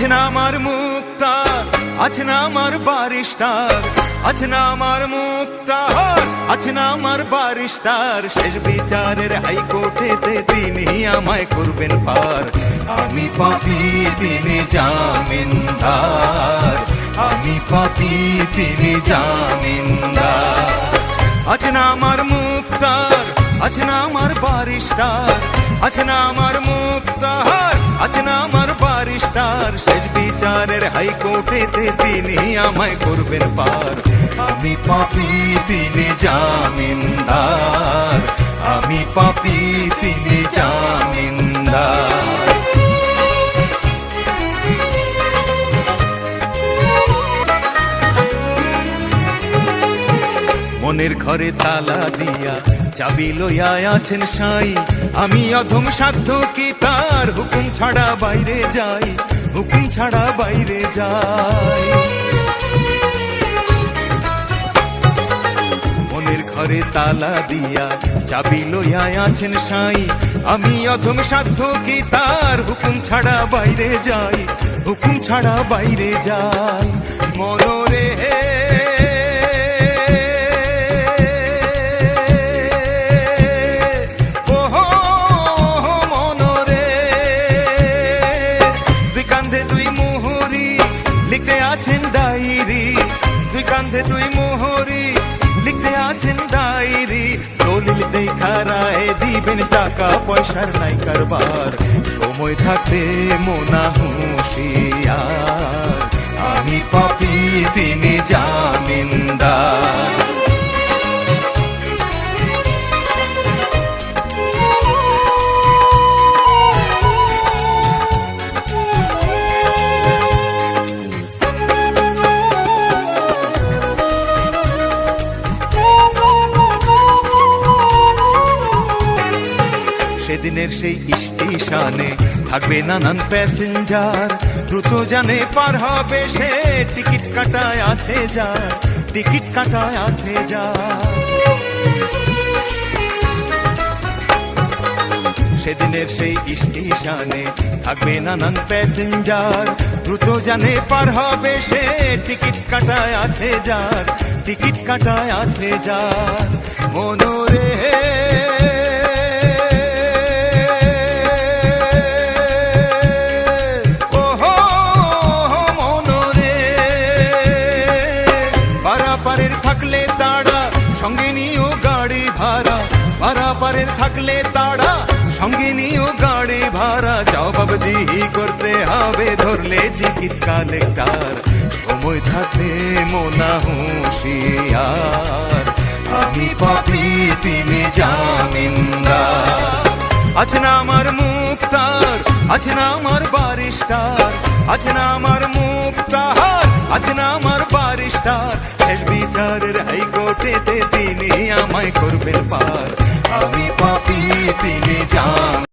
আছে না আমার মুক্তার, আছে না আমার বারিস্টার, আছে না আমার মুক্তার, আছে না আমার বারিস্টার। শেষ বিচারের হাইকোর্টেতে তিনি আমায় করবেন পার। আমি পাপী তিনি জামিনদার, আমি পাপী তিনি জামিনদার। আছে না আমার মুক্তার, আছে না আমার বারিস্টার, আছে না আমার মুক্তার, আছে না আমার বারিস্টার। শেষ বিচারের হাইকোর্টেতে তিনি আমায় করবেন পার। আমি পাপী তিনি জামিনদার, আমি পাপী তিনি জামিনদার। মনের ঘরে তালা দিয়া চাবি লইয়া আছেন সাই। আমি অধম সাধ্য কি তার হুকুম ছাড়া বাইরে যাই, হুকুম ছাড়া বাইরে যাই। মনের ঘরে তালা দিয়া চাবি লইয়া আছেন সাই। আমি অধম সাধ্য কি তার হুকুম ছাড়া বাইরে যাই, হুকুম ছাড়া বাইরে যাই। মনরে লিখতে আছেন ডায়েরি, দুই কান্ধে দুই মোহরি লিখতে আছেন ডায়েরি। দলিল দেখা রায় দিবেন, টাকা পয়সার নাই কারবার। সময় থাকতে মোনা হুঁশিয়ার, আমি পাপী তিনি জামিনদার। সেদিনের সেই স্টেশনে থাকবে নানান প্যাসেঞ্জার। দ্রুত জানে পার হবে সে, টিকিট কাটায় আছে যা, টিকিট কাটায় আছে যা। সেদিনের সেই স্টেশনে থাকবে নানান প্যাসেঞ্জার। দ্রুত জানে পার হবে সে, টিকিট কাটায় আছে যার, টিকিট কাটায় আছে যার। মনোরে পারাপারের থাকলে তাড়া সঙ্গে নিও গাড়ি ভাড়া, পারাপারের থাকলে তাড়া সঙ্গে নিও গাড়ি ভাড়া। জবাবদিহি করতে হবে ধরলে টিকিট কালেক্টর। সময় থাকতে মোনা হুঁশিয়ার, আমি পাপী তিনি জামিনদার। আছে না আমার মুক্তার, আছে না আমার বারিস্টার, আছে না আমার মুক্তার, আছে না আমার বারিস্টার। শেষ বিচারের হাইকোর্টেতে তিনি আমায় করবেন পার। আমি পাপী তিনি জামিনদার।